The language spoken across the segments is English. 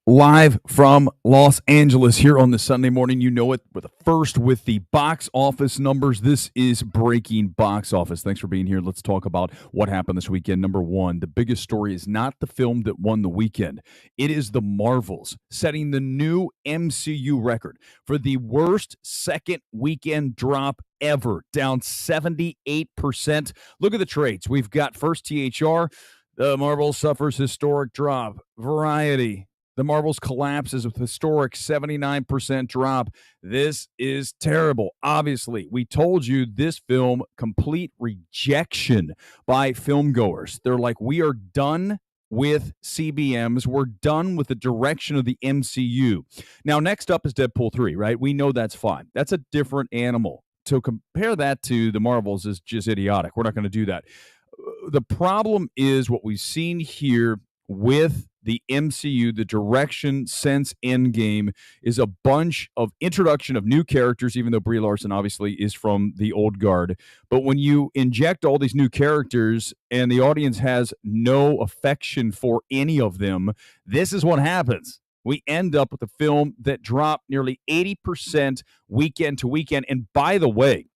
Live from Los Angeles here on this Sunday morning. You know it. We're the first with the box office numbers. This is Breaking Box Office. Thanks for being here. Let's talk about what happened this weekend. Number one, the biggest story is not the film that won the weekend. It is The Marvels, setting the new MCU record for the worst second weekend drop ever, down 78%. Look at the trades. We've got first THR. The Marvel suffers historic drop. Variety. The Marvels collapses with historic 79% drop. This is terrible. Obviously, we told you this film, complete rejection by filmgoers. They're like, we are done with CBMs. We're done with the direction of the MCU. Now, next up is Deadpool 3, right? We know that's fine. That's a different animal. To compare that to the Marvels is just idiotic. We're not going to do that. The problem is what we've seen here with the MCU, the direction since Endgame, is a bunch of introduction of new characters, even though Brie Larson obviously is from the old guard. But when you inject all these new characters and the audience has no affection for any of them, this is what happens. We end up with a film that dropped nearly 80% weekend to weekend. And by the way,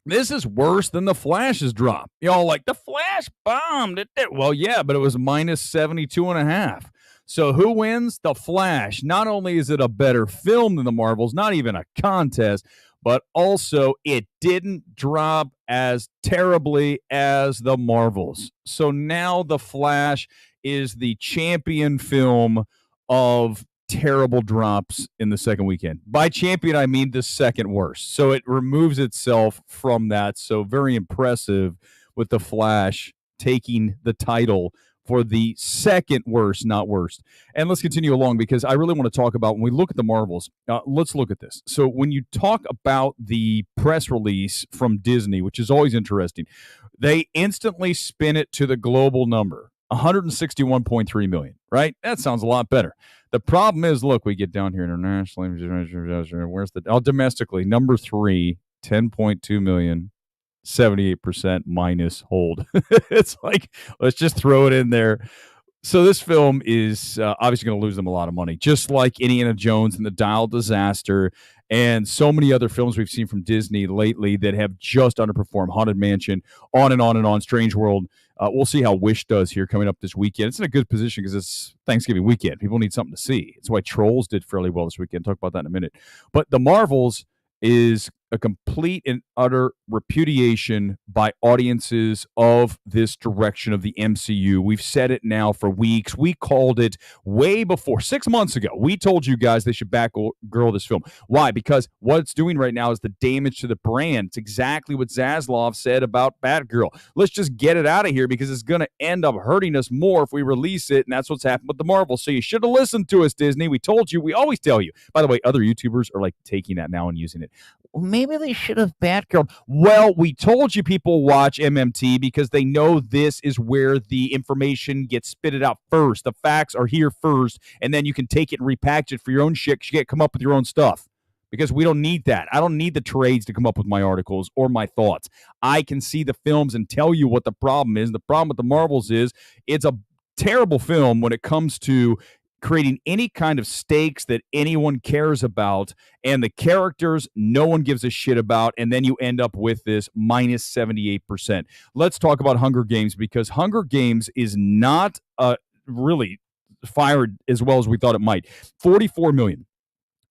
this is worse than The Flash's drop. Y'all like, The Flash bombed. Well, yeah, but it was minus 72.5. So who wins? The Flash. Not only is it a better film than The Marvels, not even a contest, but also it didn't drop as terribly as The Marvels. So now The Flash is the champion film of terrible drops in the second weekend. By champion, I mean the second worst. So it removes itself from that. So very impressive with The Flash taking the title for the second worst, not worst. And let's continue along because I really want to talk about when we look at the Marvels. Let's look at this. So when you talk about the press release from Disney, which is always interesting, they instantly spin it to the global number. 161.3 million, right? That sounds a lot better. The problem is, look, we get down here internationally. Where's the domestically? Number 3, 10.2 million, 78% minus hold. It's like, let's just throw it in there. So this film is obviously going to lose them a lot of money, just like Indiana Jones and the Dial Disaster and so many other films we've seen from Disney lately that have just underperformed. Haunted Mansion, on and on and on, Strange World. We'll see how Wish does here coming up this weekend. It's in a good position because it's Thanksgiving weekend. People need something to see. It's why Trolls did fairly well this weekend. Talk about that in a minute. But The Marvels is a complete and utter repudiation by audiences of this direction of the MCU. We've said it now for weeks. We called it way before, 6 months ago. We told you guys they should back girl this film. Why? Because what it's doing right now is the damage to the brand. It's exactly what Zaslav said about Batgirl. Let's just get it out of here because it's going to end up hurting us more if we release it, and that's what's happened with the Marvel. So you should have listened to us, Disney. We told you. We always tell you. By the way, other YouTubers are like taking that now and using it. Maybe they should have Batgirl. Well, we told you people watch MMT because they know this is where the information gets spitted out first. The facts are here first, and then you can take it and repackage it for your own shit because you can't come up with your own stuff. Because we don't need that. I don't need the trades to come up with my articles or my thoughts. I can see the films and tell you what the problem is. The problem with the Marvels is it's a terrible film when it comes to creating any kind of stakes that anyone cares about, and the characters no one gives a shit about, and then you end up with this minus 78%. Let's talk about Hunger Games, because Hunger Games is not really fired as well as we thought it might. 44 million.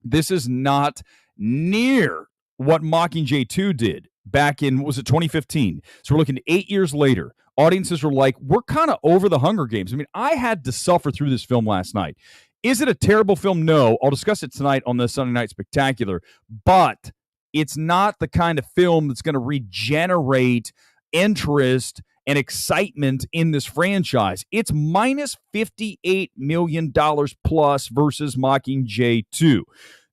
This is not near what Mockingjay 2 did back in, was it 2015? So we're looking 8 years later. Audiences are like, we're kind of over the Hunger Games. I mean, I had to suffer through this film last night. Is it a terrible film? No. I'll discuss it tonight on the Sunday Night Spectacular. But it's not the kind of film that's going to regenerate interest and excitement in this franchise. It's minus $58 million plus versus Mockingjay 2.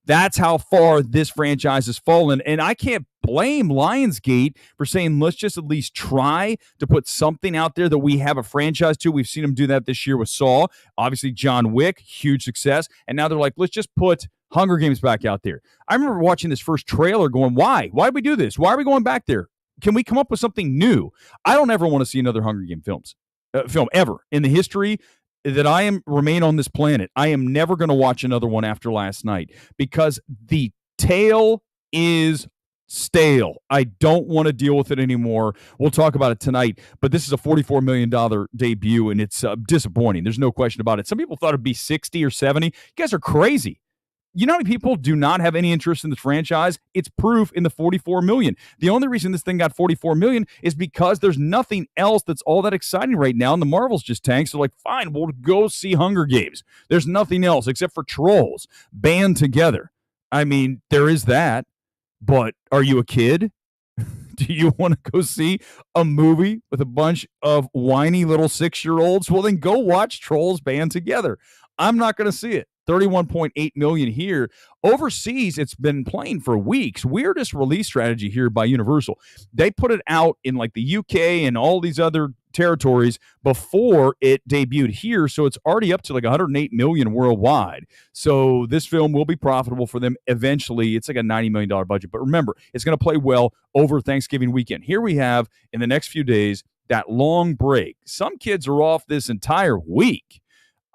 That's how far this franchise has fallen. And I can't blame Lionsgate for saying, let's just at least try to put something out there that we have a franchise to. We've seen them do that this year with Saw. Obviously, John Wick, huge success. And now they're like, let's just put Hunger Games back out there. I remember watching this first trailer going, why? Why did we do this? Why are we going back there? Can we come up with something new? I don't ever want to see another Hunger Game film ever in the history. that I am remain on this planet. I am never going to watch another one after last night because the tale is stale. I don't want to deal with it anymore. We'll talk about it tonight, but this is a $44 million debut, and it's disappointing. There's no question about it. Some people thought it'd be 60 or 70. You guys are crazy. You know how many people do not have any interest in this franchise? It's proof in the 44 million. The only reason this thing got 44 million is because there's nothing else that's all that exciting right now, and the Marvels just tanked. So like, fine, we'll go see Hunger Games. There's nothing else except for Trolls band together. I mean, there is that, but are you a kid? Do you want to go see a movie with a bunch of whiny little 6-year-olds? Well, then go watch Trolls band together. I'm not going to see it. 31.8 million here. Overseas, it's been playing for weeks. Weirdest release strategy here by Universal. They put it out in like the UK and all these other territories before it debuted here, so it's already up to like 108 million worldwide. So this film will be profitable for them eventually. It's like a $90 million budget, but remember, it's going to play well over Thanksgiving weekend. Here we have, in the next few days, that long break. Some kids are off this entire week.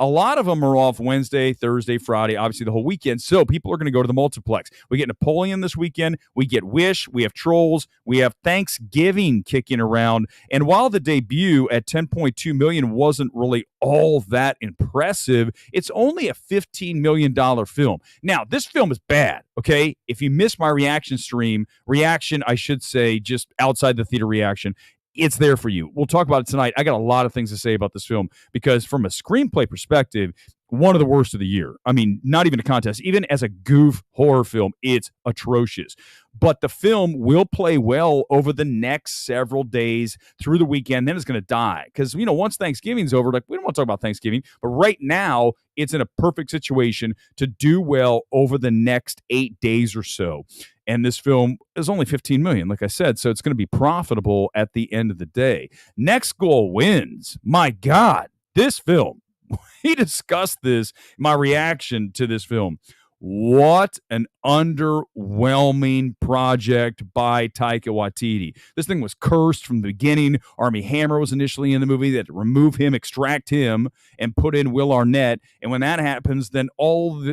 A lot of them are off Wednesday, Thursday, Friday, obviously the whole weekend. So people are going to go to the multiplex. We get Napoleon this weekend. We get Wish. We have Trolls. We have Thanksgiving kicking around. And while the debut at 10.2 million wasn't really all that impressive, it's only a $15 million film. Now, this film is bad, okay? If you missed my reaction, I should say, just outside the theater reaction, it's there for you. We'll talk about it tonight. I got a lot of things to say about this film because from a screenplay perspective, one of the worst of the year. I mean, not even a contest. Even as a goof horror film, it's atrocious. But the film will play well over the next several days through the weekend. Then it's going to die because, you know, once Thanksgiving's over, like we don't want to talk about Thanksgiving, but right now it's in a perfect situation to do well over the next 8 days or so. And this film is only 15 million, like I said, so it's going to be profitable at the end of the day. Next Goal Wins. My God, this film. We discussed this, my reaction to this film. What an underwhelming project by Taika Waititi. This thing was cursed from the beginning. Armie Hammer was initially in the movie. They had to remove him, extract him, and put in Will Arnett. And when that happens, then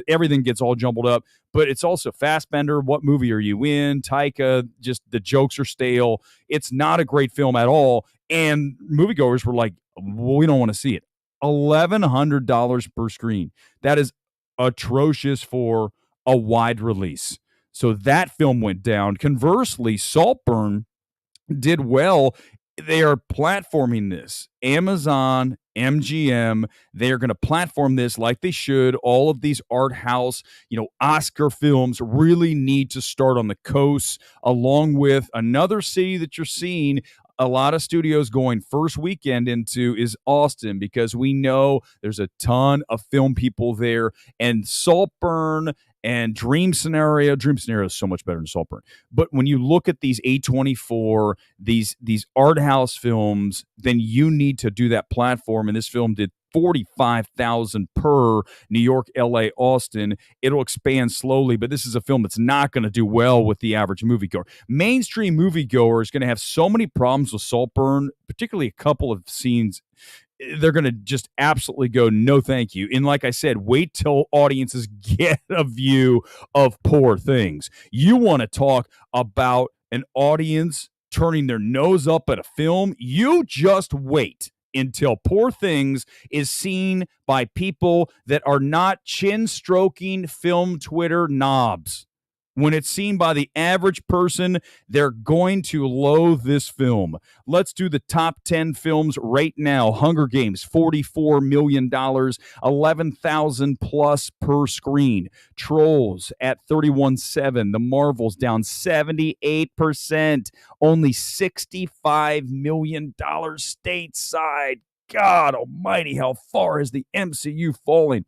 everything gets all jumbled up. But it's also Fassbender. What movie are you in? Taika, just the jokes are stale. It's not a great film at all. And moviegoers were like, well, we don't want to see it. $1,100 per screen. That is atrocious for a wide release. So that film went down. Conversely, Saltburn did well. They are platforming this. Amazon, MGM, they are going to platform this like they should. All of these art house, Oscar films really need to start on the coast, along with another city that you're seeing a lot of studios going first weekend into is Austin, because we know there's a ton of film people there. And Saltburn and Dream Scenario is so much better than Saltburn. But when you look at these A24, these art house films, then you need to do that platform. And this film did 45,000 per New York, LA, Austin. It'll expand slowly, but this is a film that's not going to do well with the average moviegoer. Mainstream moviegoer is going to have so many problems with Saltburn, particularly a couple of scenes. They're going to just absolutely go, no, thank you. And like I said, wait till audiences get a view of Poor Things. You want to talk about an audience turning their nose up at a film? You just wait until Poor Things is seen by people that are not chin-stroking film Twitter knobs. When it's seen by the average person, they're going to loathe this film. Let's do the top 10 films right now. Hunger Games, $44 million, 11,000 plus per screen. Trolls at 31.7. The Marvels down 78%, only $65 million stateside. God almighty, how far has the MCU fallen?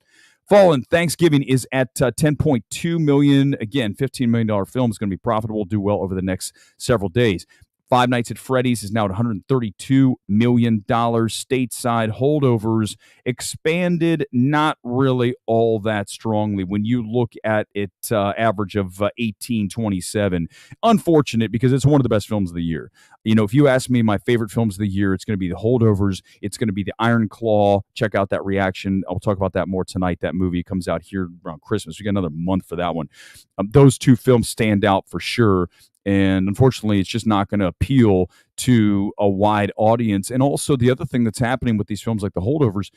Thanksgiving is at 10.2 million. Again, $15 million film is going to be profitable, do well over the next several days. Five Nights at Freddy's is now at $132 million. Stateside Holdovers expanded not really all that strongly when you look at it average of 1827. Unfortunate because it's one of the best films of the year. You know, if you ask me my favorite films of the year, it's going to be The Holdovers. It's going to be The Iron Claw. Check out that reaction. I'll talk about that more tonight. That movie comes out here around Christmas. We got another month for that one. Those two films stand out for sure. And unfortunately, it's just not going to appeal to a wide audience. And also, the other thing that's happening with these films like The Holdovers,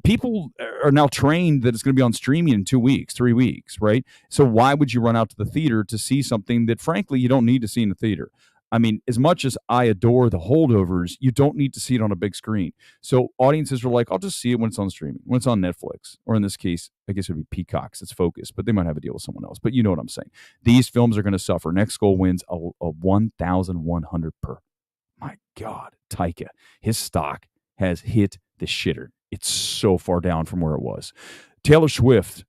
people are now trained that it's going to be on streaming in 2 weeks, 3 weeks, right? So why would you run out to the theater to see something that, frankly, you don't need to see in the theater? I mean, as much as I adore The Holdovers, you don't need to see it on a big screen. So audiences are like, I'll just see it when it's on streaming, when it's on Netflix, or in this case, I guess it would be Peacock's. It's Focus, but they might have a deal with someone else. But you know what I'm saying. These films are going to suffer. Next Goal wins a 1,100 per. My God, Taika, his stock has hit the shitter. It's so far down from where it was. Taylor Swift,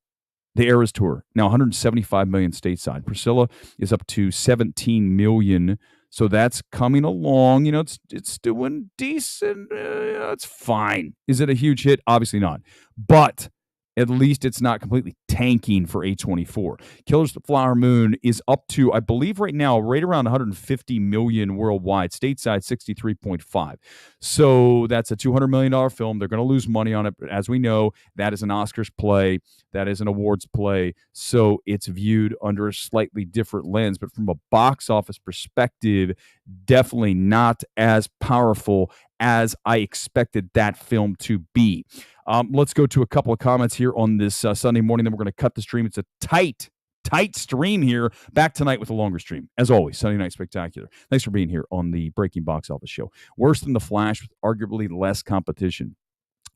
the Eras Tour, now 175 million stateside. Priscilla is up to 17 million. So that's coming along. You know, it's doing decent. It's fine. Is it a huge hit? Obviously not. But at least it's not completely tanking for A24. Killers of the Flower Moon is up to, I believe right now, right around 150 million worldwide. Stateside, 63.5. So that's a $200 million film. They're going to lose money on it. But as we know, that is an Oscars play. That is an awards play. So it's viewed under a slightly different lens. But from a box office perspective, definitely not as powerful as I expected that film to be. Let's go to a couple of comments here on this Sunday morning. Then we're going to cut the stream. It's a tight stream here. Back tonight with a longer stream. As always, Sunday Night Spectacular. Thanks for being here on the Breaking Box Office Show. Worse than The Flash with arguably less competition.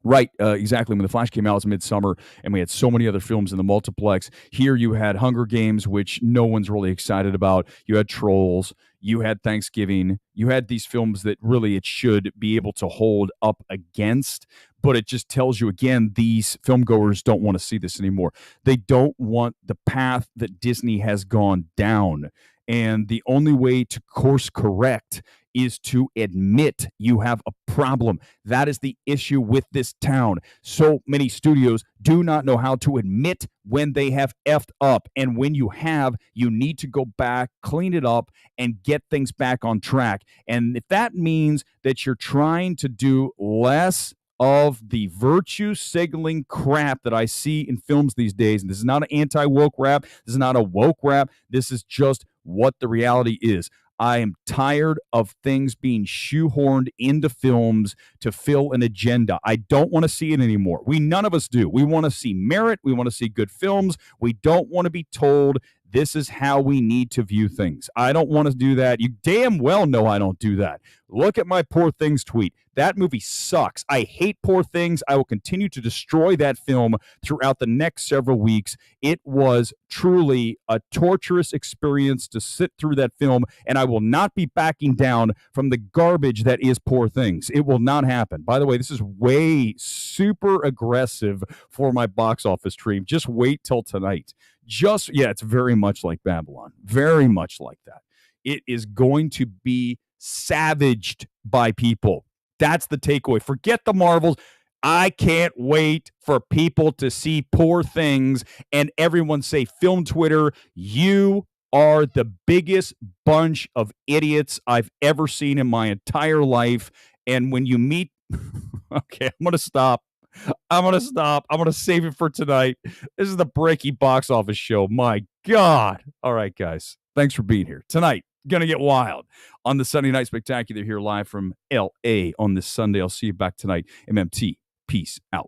Right, exactly. When The Flash came out, it was midsummer, and we had so many other films in the multiplex. Here you had Hunger Games, which no one's really excited about. You had Trolls. You had Thanksgiving. You had these films that really it should be able to hold up against, but it just tells you, again, these filmgoers don't want to see this anymore. They don't want the path that Disney has gone down, and the only way to course correct is to admit you have a problem. That is the issue with this town. So many studios do not know how to admit when they have effed up. And when you have, you need to go back, clean it up, and get things back on track. And if that means that you're trying to do less of the virtue signaling crap that I see in films these days, and this is not an anti-woke rap, this is not a woke rap, this is just what the reality is. I am tired of things being shoehorned into films to fill an agenda. I don't want to see it anymore. None of us do. We want to see merit. We want to see good films. We don't want to be told this is how we need to view things. I don't want to do that. You damn well know I don't do that. Look at my Poor Things tweet. That movie sucks. I hate Poor Things. I will continue to destroy that film throughout the next several weeks. It was truly a torturous experience to sit through that film, and I will not be backing down from the garbage that is Poor Things. It will not happen. By the way, this is way super aggressive for my box office stream. Just wait till tonight. It's very much like Babylon. Very much like that. It is going to be savaged by people. That's the takeaway. Forget the Marvels. I can't wait for people to see Poor Things and everyone say, Film Twitter, you are the biggest bunch of idiots I've ever seen in my entire life. And when you meet, okay, I'm going to stop. I'm going to save it for tonight. This is the Breaking Box Office Show. My God. All right, guys. Thanks for being here. Tonight, gonna get wild on the Sunday Night Spectacular here live from L.A. on this Sunday. I'll see you back tonight. MMT. Peace out.